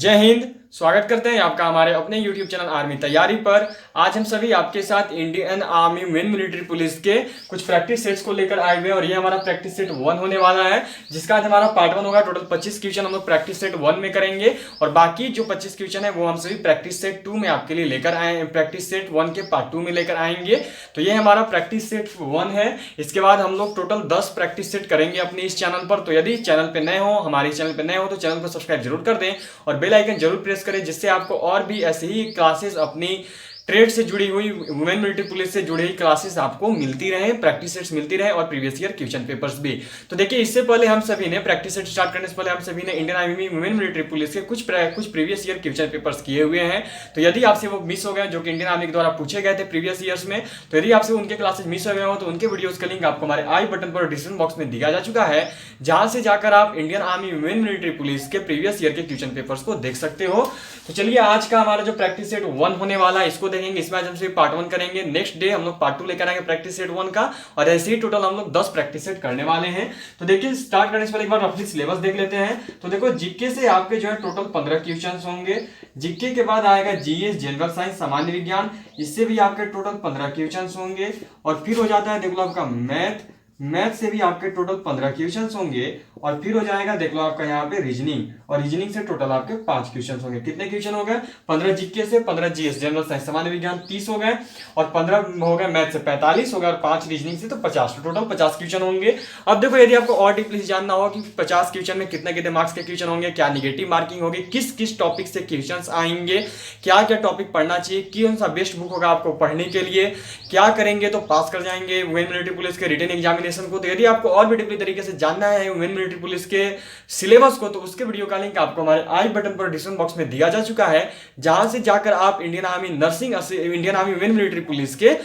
जय हिंद। स्वागत करते हैं आपका हमारे अपने YouTube चैनल आर्मी तैयारी पर। आज हम सभी आपके साथ Indian army main military police के कुछ प्रैक्टिस सेट्स को लेकर आए हुए हैं और ये हमारा प्रैक्टिस सेट 1 होने वाला है, जिसका आज हमारा पार्ट 1 होगा। टोटल 25 क्वेश्चन हम लोग प्रैक्टिस सेट 1 में करेंगे और बाकी जो 25 क्वेश्चन है वो हम सभी प्रैक्टिस सेट 2 में आपके लिए लेकर आए, प्रैक्टिस सेट 1 के पार्ट 2 में लेकर आएंगे। तो ये हमारा प्रैक्टिस सेट 1 है। इसके बाद हम लोग टोटल 10 प्रैक्टिस सेट करेंगे अपने इस चैनल पर। तो यदि चैनल पे नए हो, हमारे चैनल पे नए हो, तो चैनल को सब्सक्राइब जरूर कर दें और बेल आइकन जरूर प्रेस करें, जिससे आपको और भी ऐसे ही क्लासेस अपनी ट्रेड से जुड़ी हुई, वुमेन मिलिट्री पुलिस से जुड़ी हुई क्लासेस आपको मिलती रहे, प्रैक्टिस सेट्स मिलती रहे और प्रीवियस ईयर क्वेश्चन पेपर्स भी। तो देखिए, इससे पहले हम सभी ने प्रैक्टिस सेट स्टार्ट करने से पहले हम सभी ने Indian army women military police के कुछ प्रीवियस ईयर क्वेश्चन पेपर्स किए हुए हैं। तो यदि आपसे वो मिस हो गए, जो कि इंडियन आर्मी के द्वारा पूछे गए थे प्रीवियस ईयर्स में, तो यदि आपसे उनके क्लासेस मिस हो गए हो तो उनके वीडियोस का लिंक आपको हमारे आई बटन पर डिस्क्रिप्शन बॉक्स में दिया जा चुका है, जहां से जाकर आप Indian army women military police के प्रीवियस ईयर के क्वेश्चन पेपर्स को देख सकते हो। तो चलिए, आज का हमारा जो प्रैक्टिस सेट 1 होने वाला है इसको देखेंगे। इसमें आज हम पार्ट 1 करेंगे, नेक्स्ट डे हम लोग पार्ट 2 लेकर आएंगे प्रैक्टिस सेट 1 का, और ऐसे ही टोटल हम लोग 10 प्रैक्टिस सेट करने वाले हैं। तो देखिए, स्टार्ट करने से पहले एक बार रफली सिलेबस देख लेते हैं। तो देखो, जीके से आपके जो है टोटल 15 क्वेश्चंस होंगे। जीके के बाद आएगा जीएस जनरल साइंस सामान्य विज्ञान, इससे भी आपके टोटल 15 क्वेश्चंस होंगे। और फिर हो जाता है देख लो आपका मैथ से भी आपके टोटल 15 क्वेश्चंस होंगे। और फिर हो जाएगा देख लो आपका यहाँ पे रीजनिंग, और रीजनिंग से टोटल आपके 5 क्वेश्चंस होंगे। कितने क्वेश्चन हो गए? 15 जीके से, 15 जीएस जनरल साइंस सामान्य विज्ञान 30 हो गए, और 15 हो गए मैथ से 45 हो गए, और 5 रीजनिंग से तो 50, टोटल 50 क्वेश्चन होंगे। अब देखो, यदि आपको और डीपली जानना हो कि 50 क्वेश्चन में कितने कितने मार्क्स के क्वेश्चन होंगे, क्या निगेटिव मार्किंग होगी, किस किस टॉपिक से क्वेश्चन आएंगे, क्या क्या टॉपिक पढ़ना चाहिए, कौन सा बेस्ट बुक होगा आपको पढ़ने के लिए, क्या करेंगे तो पास कर जाएंगे वुमेन मिलिट्री पुलिस के रिटन एग्जामिनेशन को। तो यदि आपको और भी डीपली तरीके से जानना है वुमेन मिलिट्री पुलिस के सिलेबस को, तो उसके वीडियो का लिंक आपको हमारे आई बटन पर डिस्क्रिप्शन बॉक्स में दिया जा चुका है, जहां से जाकर आप Indian army nursing, Indian army women military police के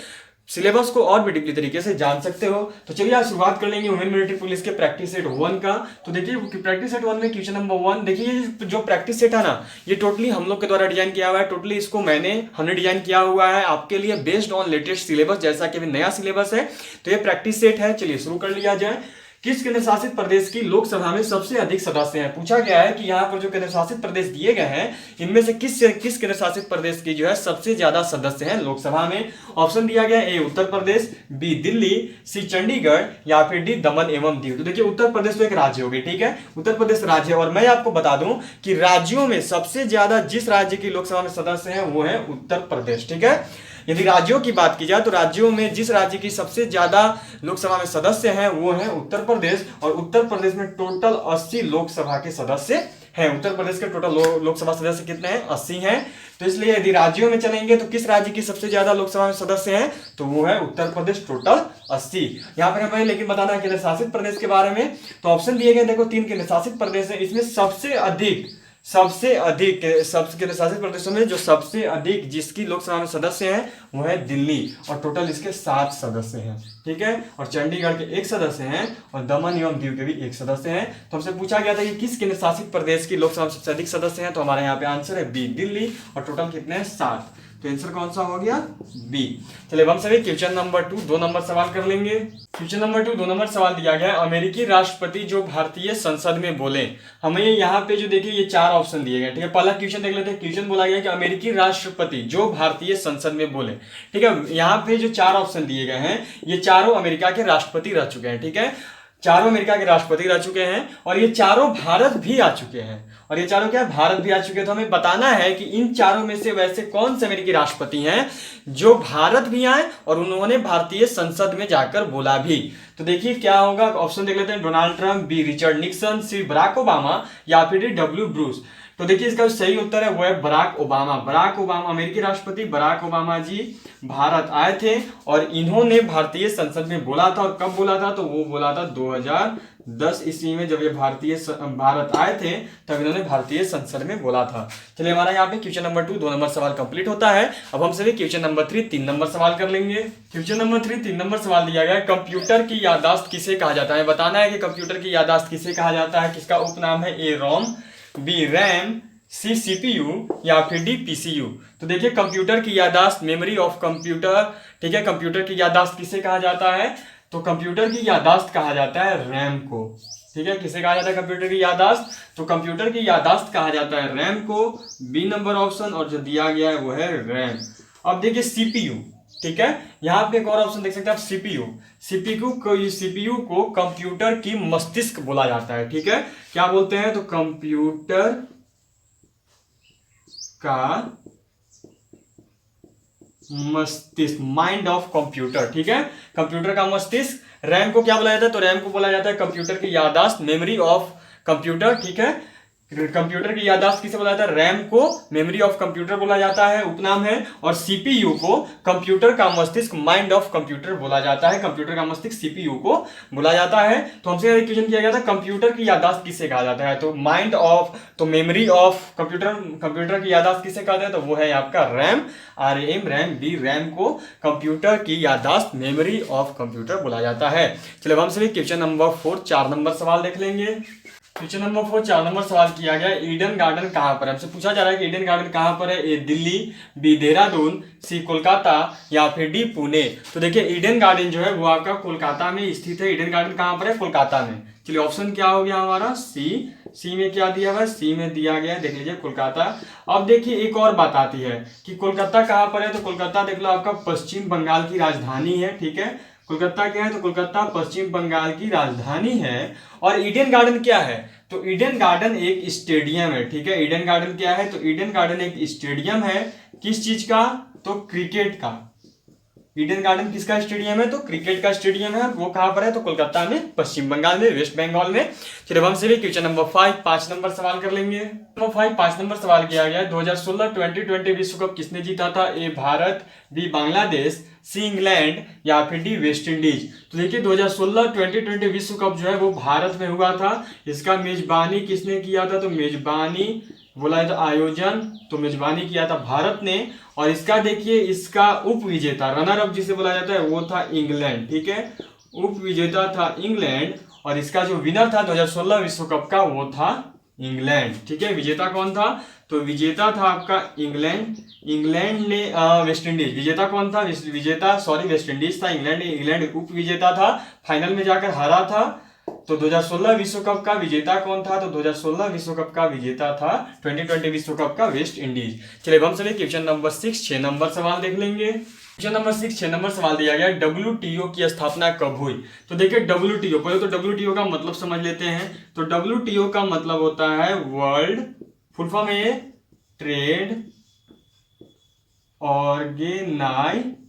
सिलेबस को और भी डीपली तरीके से जान सकते हो। तो चलिए, आज शुरुआत कर लेंगे वुमेन मिलिट्री पुलिस के प्रैक्टिस सेट 1 का। तो देखिए, प्रैक्टिस सेट 1 में क्वेश्चन नंबर 1 देखिए, जो प्रैक्टिस सेट है ना, ये टोटली हम लोग के द्वारा डिजाइन किया हुआ है। टोटली इसको हमने डिजाइन किया हुआ है आपके लिए बेस्ड ऑन लेटेस्ट सिलेबस, जैसा कि अभी नया सिलेबस है। तो ये प्रैक्टिस सेट है। चलिए शुरू कर लिया जाए। किस केंद्र शासित प्रदेश की लोकसभा में सबसे अधिक सदस्य हैं? पूछा गया है कि यहाँ पर जो केंद्र शासित प्रदेश दिए गए हैं, इनमें से किस केंद्र शासित प्रदेश की जो है सबसे ज्यादा सदस्य हैं लोकसभा में? ऑप्शन दिया गया ए उत्तर प्रदेश, बी दिल्ली, सी चंडीगढ़, या फिर डी दमन एवं दीव। तो देखिए, उत्तर प्रदेश तो एक राज्य होगी, ठीक है, उत्तर प्रदेश राज्य है। और मैं आपको बता दूं कि राज्यों में सबसे ज्यादा जिस राज्य की लोकसभा में सदस्य है वो है उत्तर प्रदेश, ठीक है। यदि राज्यों की बात की जाए तो राज्यों में जिस राज्य की सबसे ज्यादा लोकसभा में सदस्य हैं वो है उत्तर प्रदेश, और उत्तर प्रदेश में टोटल 80 लोकसभा के सदस्य हैं। उत्तर प्रदेश के टोटल लोकसभा सदस्य कितने हैं? 80 हैं। तो इसलिए यदि राज्यों में चलेंगे तो किस राज्य की सबसे ज्यादा लोकसभा में सदस्य हैं? तो वो है उत्तर प्रदेश, टोटल 80। यहाँ पर हमें लेकिन बताना है केंद्र शासित प्रदेश के बारे में। तो ऑप्शन दिए गए, देखो 3 केंद्र शासित प्रदेश है। इसमें सबसे अधिक केंद्र शासित प्रदेशों में जो सबसे अधिक जिसकी लोकसभा में सदस्य हैं वो है दिल्ली, और टोटल इसके 7 सदस्य हैं, ठीक है। और चंडीगढ़ के 1 सदस्य हैं, और दमन एवं दीव के भी 1 सदस्य हैं। तो हमसे पूछा गया था कि किस केंद्र शासित प्रदेश की लोकसभा में सबसे अधिक सदस्य हैं, तो हमारे यहाँ पे आंसर है बी दिल्ली, और टोटल कितने हैं? 7। तो आंसर कौन सा हो गया? बी। चलिए, हम सभी क्वेश्चन नंबर 2 2 नंबर सवाल कर लेंगे। क्वेश्चन नंबर 2 2 नंबर सवाल दिया गया है, अमेरिकी राष्ट्रपति जो भारतीय संसद में बोले। हमें यहाँ पे जो देखिए ये 4 ऑप्शन दिए गए, ठीक है। पहला क्वेश्चन देख लेते हैं। क्वेश्चन बोला गया कि अमेरिकी राष्ट्रपति जो भारतीय संसद में बोले, ठीक है। यहाँ पे जो 4 ऑप्शन दिए गए हैं, ये चारों अमेरिका के राष्ट्रपति रह चुके हैं, ठीक है। चारों अमेरिका के राष्ट्रपति रह चुके हैं, और ये चारों भारत भी आ चुके हैं, और ये चारों क्या भारत भी आ चुके हैं। तो हमें बताना है कि इन चारों में से वैसे कौन से अमेरिकी राष्ट्रपति हैं जो भारत भी आए और उन्होंने भारतीय संसद में जाकर बोला भी। तो देखिए क्या होगा, ऑप्शन देख लेते हैं। Donald Trump, B Richard Nixon, C Barack Obama, या फिर डी डब्ल्यू ब्रूस। तो देखिए, इसका सही उत्तर है वो है बराक ओबामा। बराक ओबामा, अमेरिकी राष्ट्रपति बराक ओबामा जी भारत आए थे और इन्होंने भारतीय संसद में बोला था। और कब बोला था? तो वो बोला था 2010 ईस्वी में, जब ये भारत आए थे तब इन्होंने भारतीय संसद में बोला था। चलिए, हमारा यहाँ पे क्वेश्चन नंबर 2 2 नंबर सवाल कंप्लीट होता है। अब हम सभी क्वेश्चन नंबर 3 3 नंबर सवाल कर लेंगे। क्वेश्चन नंबर 3 3 नंबर सवाल दिया गया है, कंप्यूटर की याददाश्त किसे कहा जाता है? बताना है कि कंप्यूटर की याददाश्त किसे कहा जाता है, किसका उपनाम है? ए रोम, बी रैम, सी सीपीयू, या फिर डी पीसीयू। तो देखिए, कंप्यूटर की याददाश्त, मेमोरी ऑफ कंप्यूटर, ठीक है। कंप्यूटर की याददाश्त किसे कहा जाता है? तो कंप्यूटर की याददाश्त कहा जाता है रैम को, ठीक है, किसे कहा जाता है कंप्यूटर की याददाश्त? तो कंप्यूटर की याददाश्त कहा जाता है रैम को, बी नंबर ऑप्शन, और जो दिया गया है वो है रैम। अब देखिए सीपीयू, ठीक है, यहाँ पे एक और ऑप्शन देख सकते हैं आप, सीपीयू। सीपीयू को कंप्यूटर की मस्तिष्क बोला जाता है, ठीक है, क्या बोलते हैं? तो कंप्यूटर का मस्तिष्क, माइंड ऑफ कंप्यूटर, ठीक है, कंप्यूटर का मस्तिष्क। रैम को क्या बोला जाता है? तो रैम को बोला जाता है कंप्यूटर की याददाश्त, मेमोरी ऑफ कंप्यूटर, ठीक है, कंप्यूटर की याददाश्त किसे बोला जाता है? रैम को मेमोरी ऑफ कंप्यूटर बोला जाता है, उपनाम है। और सीपीयू को कंप्यूटर का मस्तिष्क, माइंड ऑफ कंप्यूटर बोला जाता है, कंप्यूटर का मस्तिष्क सीपीयू को बोला जाता है। तो हमसे क्वेश्चन किया गया था कंप्यूटर की याददाश्त किसे कहा जाता है? तो माइंड ऑफ, तो मेमोरी ऑफ कंप्यूटर की याददाश्त किसे कहा जाता है? तो वो है आपका RAM, RM, RAM, B, RAM को कंप्यूटर की याददाश्त, मेमोरी ऑफ कंप्यूटर बोला जाता है। चलिए अब हम सभी क्वेश्चन नंबर 4 4 नंबर सवाल देख लेंगे। क्वेश्चन नंबर 4 4 नंबर सवाल किया गया, ईडन गार्डन कहाँ पर है? हमसे पूछा जा रहा है कि ईडन गार्डन कहाँ पर है? ए दिल्ली, बी देहरादून, सी कोलकाता, या फिर डी पुणे। तो देखिए ईडन गार्डन जो है वो आपका कोलकाता में स्थित है। ईडन गार्डन कहाँ पर है? कोलकाता में। चलिए ऑप्शन क्या हो गया हमारा? सी में क्या दिया हुआ है? सी में दिया गया है, देख लीजिए कोलकाता। अब देखिए एक और बात आती है कि कोलकाता कहाँ पर है? तो कोलकाता देख लो आपका पश्चिम बंगाल की राजधानी है, ठीक है, कोलकाता क्या है? तो कोलकाता पश्चिम बंगाल की राजधानी है। और ईडन गार्डन क्या है? तो ईडन गार्डन एक स्टेडियम है, ठीक है, ईडन गार्डन क्या है? तो ईडन गार्डन एक स्टेडियम है, किस चीज का? तो क्रिकेट का। ईडन गार्डन किसका स्टेडियम है? तो क्रिकेट का स्टेडियम है। वो कहां पर है? तो कोलकाता में, पश्चिम बंगाल में, वेस्ट बंगाल में। चलिए हम से क्वेश्चन नंबर 5 5 नंबर सवाल कर लेंगे। नंबर 5 5 नंबर सवाल किया गया 2016 2020 विश्व कप किसने जीता था? A Bharat, B Bangladesh, C England, या फिर डी वेस्ट इंडीज। तो देखिए 2016 2020 विश्व कप जो है वो भारत में हुआ था। इसका मेजबानी किसने किया था? तो मेजबानी बोला तो आयोजन, तो मेजबानी किया था भारत ने। और इसका देखिए इसका उप विजेता, रनर अप जिसे बोला जाता है, वो था इंग्लैंड, ठीक है, उप विजेता था इंग्लैंड। और इसका जो विनर था 2016 विश्व कप का वो था इंग्लैंड, ठीक है। विजेता कौन था? तो विजेता था आपका इंग्लैंड। इंग्लैंड ने वेस्ट इंडीज, विजेता कौन था? विजेता वेस्ट इंडीज था, इंग्लैंड उप विजेता था, फाइनल में जाकर हारा था। तो 2016 विश्व कप का विजेता कौन था? तो 2016 विश्व कप का विजेता था 2020 विश्व कप का वेस्ट इंडीज। चलिए हम चलिए क्वेश्चन नंबर 6 6 नंबर सवाल देख लेंगे। क्वेश्चन नंबर 6 6 नंबर सवाल दिया गया WTO की स्थापना कब हुई? तो देखिए WTO, पहले तो WTO का मतलब समझ लेते हैं। तो WTO का मतलब होता है वर्ल्ड, फुल फॉर्म है ट्रेड ऑर्गेनाइजेशन,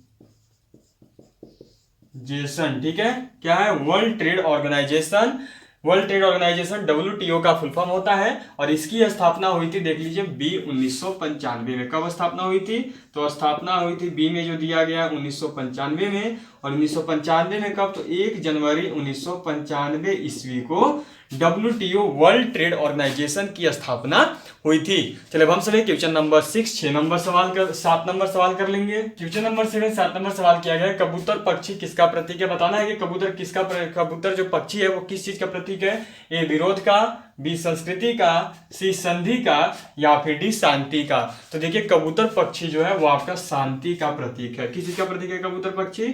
ठीक है, क्या है? World trade organization. World trade organization WTO का फुल फॉर्म होता है। और इसकी स्थापना हुई थी, देख लीजिए बी 1995 में। कब स्थापना हुई थी? तो स्थापना हुई थी बी में जो दिया गया 1995 में। और 1995 में कब? तो 1 जनवरी 1995 ईस्वी को WTO वर्ल्ड ट्रेड ऑर्गेनाइजेशन की स्थापना हुई थी। चलिए अब हम सभी क्वेश्चन नंबर 6 6 नंबर सवाल कर 7 नंबर सवाल कर लेंगे। क्वेश्चन नंबर 7 7 नंबर सवाल किया गया है कबूतर पक्षी किसका प्रतीक है? बताना है कि कबूतर जो पक्षी है वो किस चीज का प्रतीक है? ए विरोध का, बी संस्कृति का, सी संधि का, या फिर डी शांति का। तो देखिए कबूतर पक्षी जो है वो आपका शांति का प्रतीक है। किस चीज का प्रतीक है कबूतर पक्षी?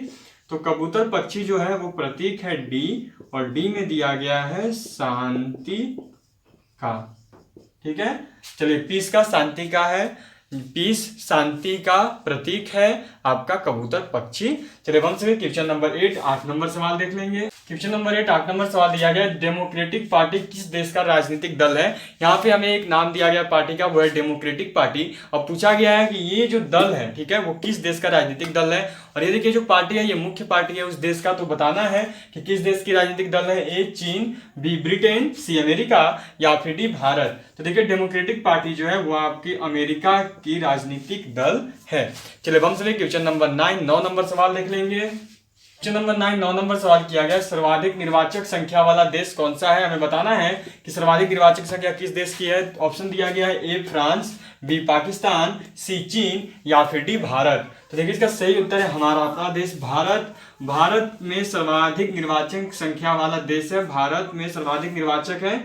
तो कबूतर पक्षी जो है वो प्रतीक है डी, और डी में दिया गया है शांति का, ठीक है। चलिए पीस का शांति का है, पीस शांति का प्रतीक है आपका कबूतर पक्षी। चलिए हम सभी क्वेश्चन नंबर 8 8 नंबर सवाल देख लेंगे। क्वेश्चन नंबर 8 8 नंबर सवाल दिया गया डेमोक्रेटिक पार्टी किस देश का राजनीतिक दल है? यहाँ पे हमें एक नाम दिया गया पार्टी का, वो है डेमोक्रेटिक पार्टी। अब पूछा गया है कि ये जो दल है, ठीक है, वो किस देश का राजनीतिक दल है। और ये देखिए जो पार्टी है ये मुख्य पार्टी है उस देश का। तो बताना है कि किस देश की राजनीतिक दल है। ए चीन, बी ब्रिटेन, सी अमेरिका, या फिर डी भारत। तो देखिए डेमोक्रेटिक पार्टी जो है वो आपकी अमेरिका की राजनीतिक दल है। चलिए हम चलिए क्वेश्चन नंबर 9 9 नंबर सवाल देख लेंगे। क्वेश्चन नंबर 9 9 नंबर सवाल किया गया सर्वाधिक निर्वाचक संख्या वाला देश कौन सा है? हमें बताना है कि सर्वाधिक निर्वाचक संख्या किस देश की है। ऑप्शन दिया गया है ए फ्रांस, बी पाकिस्तान, सी चीन, या फिर डी भारत। तो देखिए इसका सही उत्तर है हमारा अपना देश भारत। भारत में सर्वाधिक निर्वाचक संख्या वाला देश है, भारत में सर्वाधिक निर्वाचक है,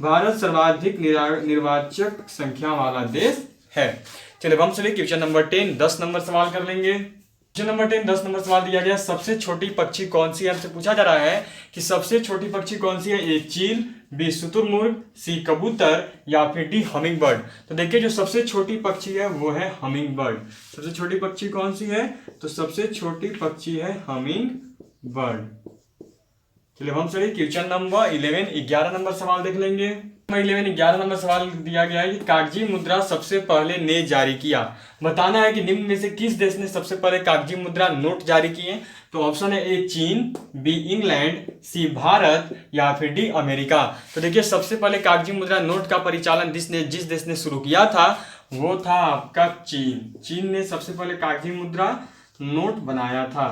भारत सर्वाधिक निर्वाचक संख्या वाला देश है। चलिए हम चलिए क्वेश्चन नंबर 10 10 नंबर सवाल कर लेंगे। क्वेश्चन नंबर 10 10 नंबर सवाल दिया गया, सबसे छोटी पक्षी कौन सी है। हमसे पूछा जा रहा है कि सबसे छोटी पक्षी कौन सी है। ए चील, बी शुतुरमुर्ग, सी कबूतर या फिर डी हमिंग बर्ड। तो देखिए जो सबसे छोटी पक्षी है वो है हमिंग बर्ड। सबसे छोटी पक्षी कौन सी है, तो सबसे छोटी पक्षी है हमिंग बर्ड। चलिए हम सभी क्वेश्चन नंबर 11 11 नंबर सवाल देख लेंगे। 11 11 नंबर सवाल दिया गया है कि कागजी मुद्रा सबसे पहले ने जारी किया। बताना है कि निम्न में से किस देश ने सबसे पहले कागजी मुद्रा नोट जारी किए। तो ऑप्शन है ए चीन, बी इंग्लैंड, सी भारत या फिर डी अमेरिका। तो देखिए सबसे पहले कागजी मुद्रा नोट का परिचालन जिस देश ने शुरू किया था वो था आपका चीन। चीन ने सबसे पहले कागजी मुद्रा नोट बनाया था।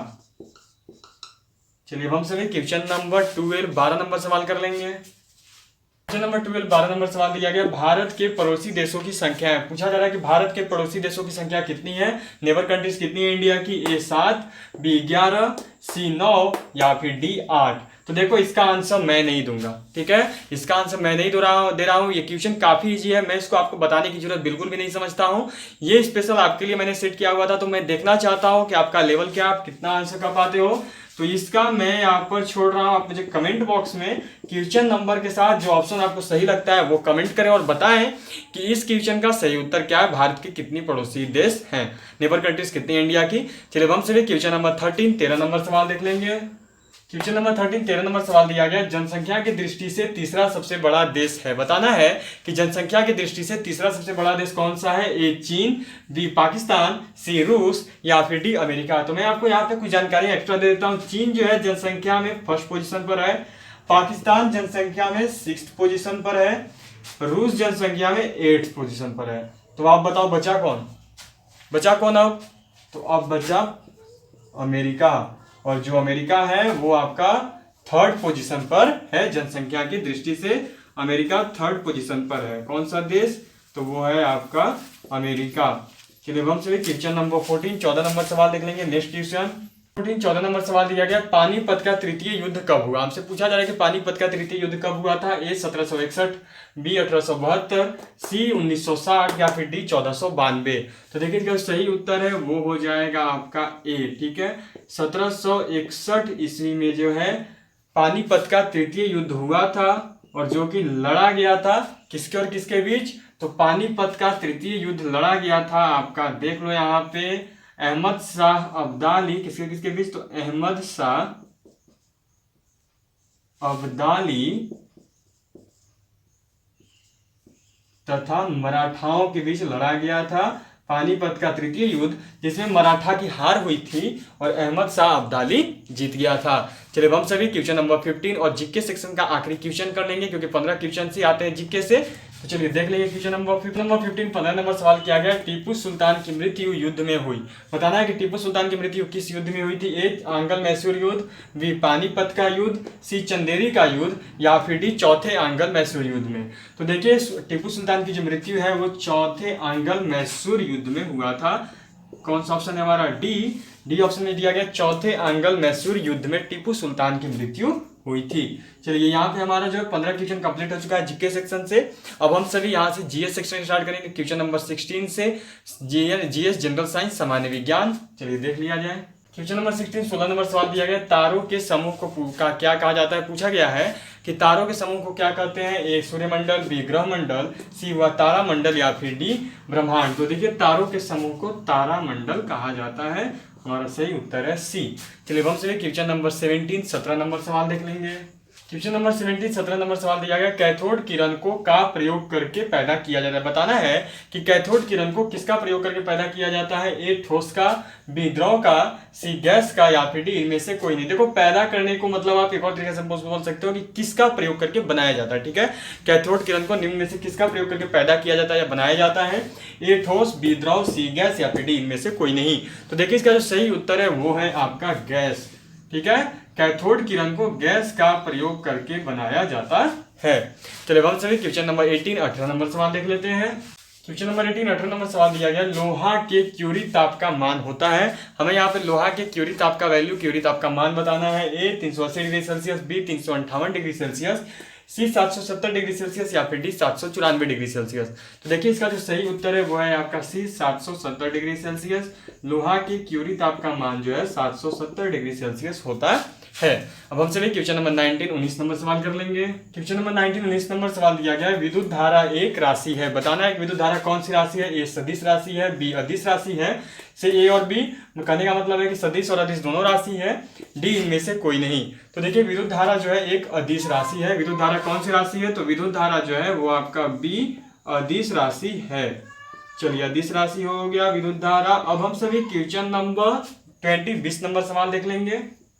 चलिए हम सभी क्वेश्चन नंबर 12 12 नंबर सवाल कर लेंगे। क्वेश्चन नंबर 12 12 नंबर सवाल दिया गया, भारत के पड़ोसी देशों की संख्या है। पूछा जा रहा है कि भारत के पड़ोसी देशों की संख्या कितनी है, नेबर कंट्रीज कितनी है इंडिया की। ए 7, बी 11, सी 9 या फिर डी 8। तो देखो इसका आंसर मैं नहीं दूंगा, ठीक है, इसका आंसर मैं नहीं दे रहा हूँ। ये क्वेश्चन काफी इजी है, मैं इसको आपको बताने की जरूरत बिल्कुल भी नहीं समझता हूँ। ये स्पेशल आपके लिए मैंने सेट किया हुआ था, तो मैं देखना चाहता हूँ कि आपका लेवल क्या, आप कितना आंसर कर पाते हो। तो इसका मैं यहाँ पर छोड़ रहा हूँ, आप मुझे कमेंट बॉक्स में क्वेश्चन नंबर के साथ जो ऑप्शन आपको सही लगता है वो कमेंट करें और बताएं कि इस क्वेश्चन का सही उत्तर क्या है। भारत के कितनी पड़ोसी देश हैं, नेबर कंट्रीज कितनी है इंडिया की। चलिए हम सभी क्वेश्चन नंबर 13 13 नंबर सवाल देख लेंगे। क्वेश्चन नंबर 13 13 नंबर सवाल दिया गया, जनसंख्या की दृष्टि से तीसरा सबसे बड़ा देश है। बताना है कि जनसंख्या की दृष्टि से तीसरा सबसे बड़ा देश कौन सा है। ए चीन, बी पाकिस्तान, सी रूस या फिर डी अमेरिका। तो मैं आपको यहाँ पे कुछ जानकारी एक्स्ट्रा दे देता हूँ। चीन जो है जनसंख्या में फर्स्ट पोजीशन पर है, पाकिस्तान जनसंख्या में 6th पोजीशन पर है, रूस जनसंख्या में 8th पोजीशन पर है। तो आप बताओ बचा कौन, बचा कौन अब, तो अब बचा अमेरिका। और जो अमेरिका है वो आपका 3rd पोजीशन पर है जनसंख्या की दृष्टि से। अमेरिका 3rd पोजीशन पर है। कौन सा देश, तो वो है आपका अमेरिका। चलिए हम सभी क्वेश्चन नंबर 14 14 नंबर सवाल देख लेंगे। नेक्स्ट क्वेश्चन 14 14 नंबर सवाल दिया गया, पानीपत का तृतीय युद्ध कब हुआ। हमसे पूछा जा रहा है कि पानीपत का तृतीय युद्ध कब हुआ था। ए 1761, बी 1872, सी 1960 या फिर डी 1492। तो देखिए जो सही उत्तर है वो हो जाएगा आपका ए, ठीक है। 1761 ईस्वी में जो है पानीपत का तृतीय युद्ध हुआ था और जो कि लड़ा गया था किसके और किसके बीच। तो पानीपत का तृतीय युद्ध लड़ा गया था आपका, देख लो यहाँ पे, अहमद शाह अब्दाली किसके किसके बीच, तो अहमद शाह अब्दाली तथा मराठाओं के बीच लड़ा गया था पानीपत का तृतीय युद्ध, जिसमें मराठा की हार हुई थी और अहमद शाह अब्दाली जीत गया था। चलिए हम सभी क्वेश्चन नंबर 15 और जीके सेक्शन का आखिरी क्वेश्चन कर लेंगे क्योंकि 15 क्वेश्चन से आते हैं जीके से। तो चलिए देख लेंगे क्वेश्चन नंबर 15 15 नंबर सवाल किया गया, टीपू सुल्तान की मृत्यु युद्ध में हुई। बताना है कि टीपू सुल्तान की मृत्यु किस युद्ध में हुई थी। ए आंग्ल मैसूर युद्ध, बी पानीपत का युद्ध, सी चंदेरी का युद्ध या फिर डी चौथे आंग्ल मैसूर युद्ध में। तो देखिए टीपू सुल्तान की जो मृत्यु है वो चौथे आंग्ल मैसूर युद्ध में हुआ था। कौन सा ऑप्शन है हमारा, डी ऑप्शन में दिया गया, चौथे आंग्ल मैसूर युद्ध में टीपू सुल्तान की मृत्यु हुई थी। चलिए यहाँ पे हमारा जो 15 क्वेश्चन कंप्लीट हो चुका है जीके सेक्शन से। अब हम सभी यहाँ से जीएस सेक्शन स्टार्ट करेंगे क्वेश्चन नंबर 16 से, जीएस जनरल साइंस सामान्य विज्ञान। चलिए देख लिया जाए। क्वेश्चन नंबर 16 16 नंबर सवाल दिया गया, तारों के समूह को क्या कहा जाता है। पूछा गया है कि तारों के समूह को क्या कहते हैं। ए सूर्यमंडल, बी ग्रहमंडल, सी व तारामंडल या फिर डी ब्रह्मांड। तो देखिए तारों के समूह को तारामंडल कहा जाता है, हमारा सही उत्तर है सी। चलिए हम सभी क्वेश्चन नंबर 17 17 नंबर सवाल देख लेंगे। क्वेश्चन नंबर 17 17 नंबर सवाल दिया गया, कैथोड किरण को का प्रयोग करके पैदा किया जाता है। बताना है कि कैथोड किरण को किसका प्रयोग करके पैदा किया जाता है। ए ठोस का, बी द्रव का, सी गैस का या फिर डी इनमें से कोई नहीं। देखो पैदा करने को मतलब आप एक और तरीके से बोल सकते हो कि किसका प्रयोग करके बनाया जाता है, ठीक है। कैथोड किरण को निम्न में से किसका प्रयोग करके पैदा किया जाता है या बनाया जाता है। ए ठोस, बी द्रव, सी गैस या फिर डी इनमें से कोई नहीं। तो देखिए इसका जो सही उत्तर है वो है आपका गैस, ठीक है। कैथोड किरण को गैस का प्रयोग करके बनाया जाता है। चलिए हम सभी क्वेश्चन नंबर 18 18 नंबर सवाल देख लेते हैं। क्वेश्चन नंबर 18 18 नंबर सवाल दिया गया, लोहा के क्यूरी ताप का मान होता है। हमें यहाँ पे लोहा के क्यूरी ताप का वैल्यू, क्यूरी ताप का मान बताना है। A 380 degree Celsius, B 358 degree Celsius, C 770 degree Celsius या फिर डी 794 डिग्री सेल्सियस। तो देखिए इसका जो सही उत्तर है वो है आपका सी 770 डिग्री सेल्सियस। लोहा की क्यूरी ताप का मान जो है 770 डिग्री सेल्सियस होता है। अब हम चलिए क्वेश्चन नंबर 19 19 नंबर सवाल कर लेंगे। क्वेश्चन नंबर 19 19 नंबर सवाल दिया गया है, विद्युत धारा एक राशि है, बताना है विद्युत धारा कौन सी राशि है। ए सदिश राशि है, बी अदिश राशि है। से ए और बी कहने का मतलब है कि सदिश और अदिश दोनों राशि है, डी इनमें से कोई नहीं। तो देखिए विद्युत धारा जो है एक अदिश राशि है। विद्युत धारा कौन सी राशि है, तो विद्युत धारा जो है वो आपका बी अदिश राशि है। चलिए अदिश राशि हो गया विद्युत धारा। अब हम सभी क्वेश्चन नंबर 20 20 नंबर सवाल देख लेंगे।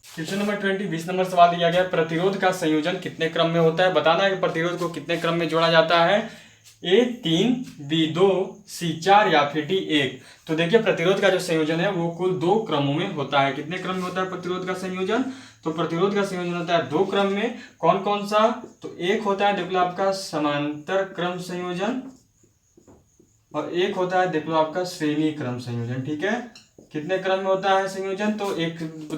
क्वेश्चन नंबर 20 20 नंबर सवाल दिया गया, प्रतिरोध का संयोजन कितने क्रम में होता है, बताना है कि प्रतिरोध को कितने क्रम में जोड़ा जाता है। ए 3, बी 2, सी 4 या फिर डी 1। तो देखिए प्रतिरोध का जो संयोजन है वो कुल 2 क्रमों में होता है। कितने क्रम में होता है प्रतिरोध का संयोजन, तो प्रतिरोध का संयोजन होता है 2 क्रम में। कौन कौन सा, तो एक होता है देख लो आपका समांतर क्रम संयोजन और एक होता है देख लो आपका श्रेणी क्रम संयोजन। ठीक है, कितने क्रम में होता है संयोजन, तो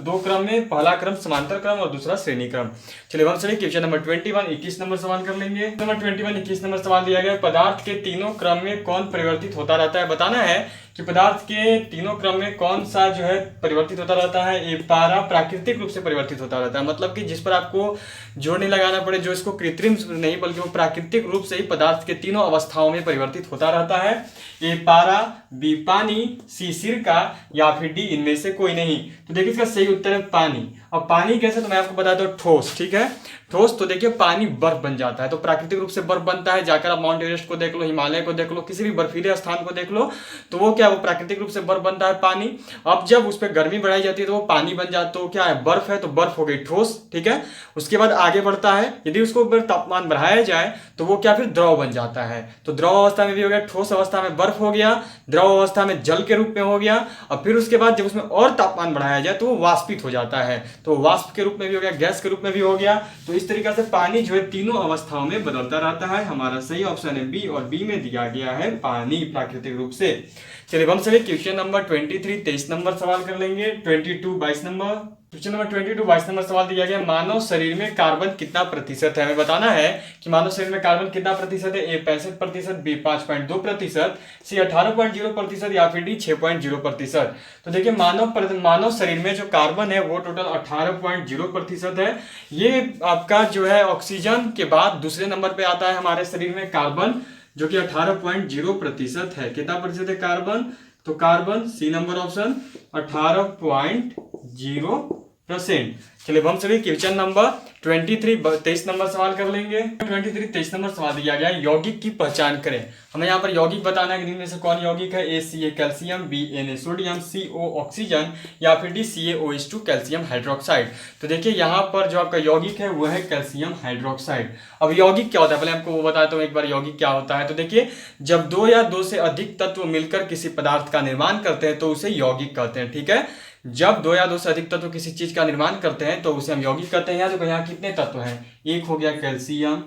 2 क्रम में, पहला क्रम समांतर क्रम और दूसरा श्रेणी क्रम। चलिए हम चलिए क्वेश्चन नंबर 21 21 नंबर सवाल कर लेंगे। नंबर 21 21 नंबर सवाल दिया गया, पदार्थ के तीनों क्रम में कौन परिवर्तित होता रहता है, बताना है कि पदार्थ के तीनों क्रम में कौन सा जो है परिवर्तित होता रहता है। ये पारा प्राकृतिक रूप से परिवर्तित होता रहता है, मतलब कि जिस पर आपको जोड़ नहीं लगाना पड़े, जो इसको कृत्रिम नहीं बल्कि वो प्राकृतिक रूप से ही पदार्थ के तीनों अवस्थाओं में परिवर्तित होता रहता है। ए पारा, बी पानी, सी सिरका या फिर डी इनमें से कोई नहीं। तो देखिए इसका सही उत्तर है पानी। अब पानी कैसे, तो मैं आपको बता दूं ठोस। ठीक है, ठोस तो देखिए पानी बर्फ बन जाता है, तो प्राकृतिक रूप से बर्फ बनता है। जाकर आप माउंट एवरेस्ट को देख लो, हिमालय को देख लो, किसी भी बर्फीले स्थान को देख लो, तो वो क्या, वो प्राकृतिक रूप से बर्फ बनता है पानी। अब जब उस पर गर्मी बढ़ाई जाती है तो वो पानी बन जाता है, तो क्या है बर्फ है, तो बर्फ हो गई ठोस। ठीक है, उसके बाद आगे बढ़ता है, यदि उसको तापमान बढ़ाया जाए तो वो क्या फिर द्रव बन जाता है। तो द्रव अवस्था में भी हो गया, ठोस अवस्था में बर्फ हो गया, द्रव अवस्था में जल के रूप में हो गया, और फिर उसके बाद जब उसमें और तापमान बढ़ाया जाए तो वो वाष्पित हो जाता है, तो वाष्प के रूप में भी हो गया, गैस के रूप में भी हो गया। तो इस तरीके से पानी जो है तीनों अवस्थाओं में बदलता रहता है। हमारा सही ऑप्शन है बी, और बी में दिया गया है पानी प्राकृतिक रूप से। चलिए हम चलिए क्वेश्चन नंबर 23 23 नंबर सवाल कर लेंगे। 22 22 नंबर, क्वेश्चन नंबर 22 22 नंबर सवाल दिया गया, मानव शरीर में कार्बन कितना प्रतिशत है, हमें बताना है कि मानव शरीर में कार्बन कितना प्रतिशत है। ए 65%, बी 5.2%, सी 18.0% या फिर डी 6.0%। तो देखिए मानव शरीर में जो कार्बन है वो टोटल 18.0% है। ये आपका जो है ऑक्सीजन के बाद दूसरे नंबर पे आता है हमारे शरीर में कार्बन, जो कि 18.0% है। कितना प्रतिशत है कार्बन, तो कार्बन सी नंबर ऑप्शन 18.0%। चलिए हम सभी क्वेश्चन नंबर 23 23 नंबर सवाल कर लेंगे। 23 23 नंबर सवाल दिया गया है, यौगिक की पहचान करें। हमें यहाँ पर यौगिक बताना है कि इनमें से कौन यौगिक है। A C A calcium, B Na sodium, C O oxygen या फिर डी CaOH2 कैल्शियम हाइड्रोक्साइड। तो देखिए यहाँ पर जो आपका यौगिक है वो है कैल्शियम हाइड्रोक्साइड। अब यौगिक क्या होता है, पहले आपको वो बताया तो एक बार यौगिक क्या होता है। तो देखिए जब 2 या 2 से अधिक तत्व मिलकर किसी पदार्थ का निर्माण करते हैं तो उसे यौगिक कहते हैं। ठीक है, जब 2 या 2 से अधिक तत्व किसी चीज का निर्माण करते हैं तो उसे हम यौगिक कहते हैं। तो यहाँ कितने तत्व हैं, एक हो गया कैल्शियम,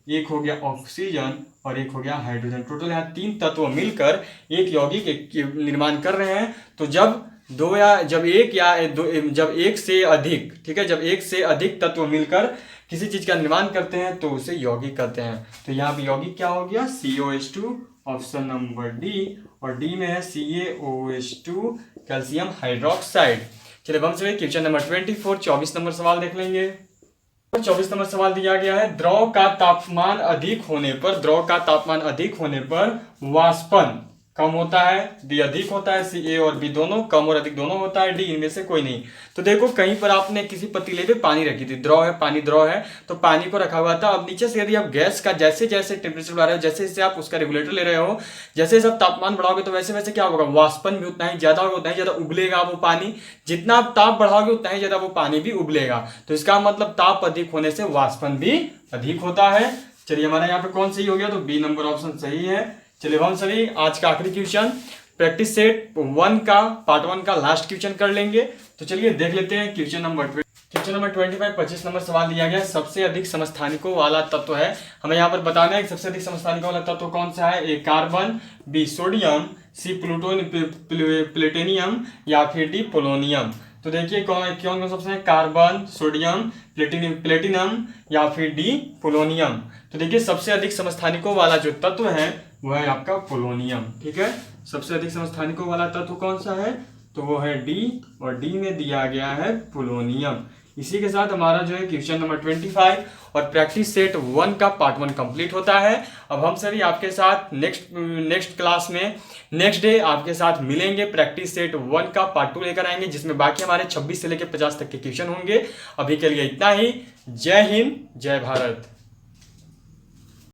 एक हो गया ऑक्सीजन और एक हो गया हाइड्रोजन। टोटल यहाँ 3 तत्व मिलकर एक यौगिक निर्माण कर रहे हैं। तो जब एक से अधिक, ठीक है, जब एक से अधिक तत्व मिलकर किसी चीज का निर्माण करते हैं तो उसे यौगिक कहते हैं। तो यहाँ पे यौगिक क्या हो गया, COH2 ऑप्शन नंबर डी, और डी में है CaOH2 कैल्शियम हाइड्रोक्साइड। चलिए हम चलिए क्वेश्चन नंबर 24 24 नंबर सवाल देख लेंगे। 24 नंबर सवाल दिया गया है, द्रव का तापमान अधिक होने पर वाष्पन कम होता है, डी अधिक होता है, सी ए और बी दोनों, कम और अधिक दोनों होता है, डी इनमें से कोई नहीं। तो देखो कहीं पर आपने किसी पतीले पे पानी रखी थी, द्रव है, पानी द्रव है, तो पानी को रखा हुआ था। अब नीचे से यदि आप गैस का जैसे जैसे टेम्परेचर बढ़ा रहे हो, जैसे जैसे आप उसका रेगुलेटर ले रहे हो, जैसे जैसे आप तापमान बढ़ाओगे तो वैसे वैसे क्या होगा, वाष्पन भी उतना ही ज्यादा होगा, उतना ही ज्यादा उबलेगा वो पानी। जितना आप ताप बढ़ाओगे उतना ही ज्यादा वो पानी भी उबलेगा। तो इसका मतलब ताप अधिक होने से वाष्पन भी अधिक होता है। चलिए हमारा यहाँ पे कौन सही हो गया, तो बी नंबर ऑप्शन सही है। चलिए हम सभी आज का आखिरी क्वेश्चन प्रैक्टिस सेट 1 का पार्ट 1 का लास्ट क्वेश्चन कर लेंगे। तो चलिए देख लेते हैं क्वेश्चन नंबर 25 25 नंबर सवाल दिया गया, सबसे अधिक समस्थानिकों वाला तत्व है। हमें यहाँ पर बताना है कि सबसे अधिक समस्थानिकों वाला तत्व कौन सा है। ए कार्बन, बी सोडियम, सी प्लूटोनियम या फिर डी पोलोनियम। तो देखिए कौन कौन सा ऑप्शन है, कार्बन, सोडियम, प्लेटिनम या फिर डी पोलोनियम। तो देखिए सबसे अधिक समस्थानिकों वाला जो तत्व है वह है आपका पोलोनियम। ठीक है, सबसे अधिक समस्थानिकों वाला तत्व कौन सा है, तो वो है डी, और डी में दिया गया है पोलोनियम। इसी के साथ हमारा जो है क्वेश्चन नंबर 25 और प्रैक्टिस सेट 1 का पार्ट 1 कंप्लीट होता है। अब हम सभी आपके साथ नेक्स्ट क्लास में नेक्स्ट डे आपके साथ मिलेंगे, प्रैक्टिस सेट 1 का पार्ट 2 लेकर आएंगे, जिसमें बाकी हमारे 26 से लेकर 50 तक के क्वेश्चन होंगे। अभी के लिए इतना ही। जय हिंद, जय भारत।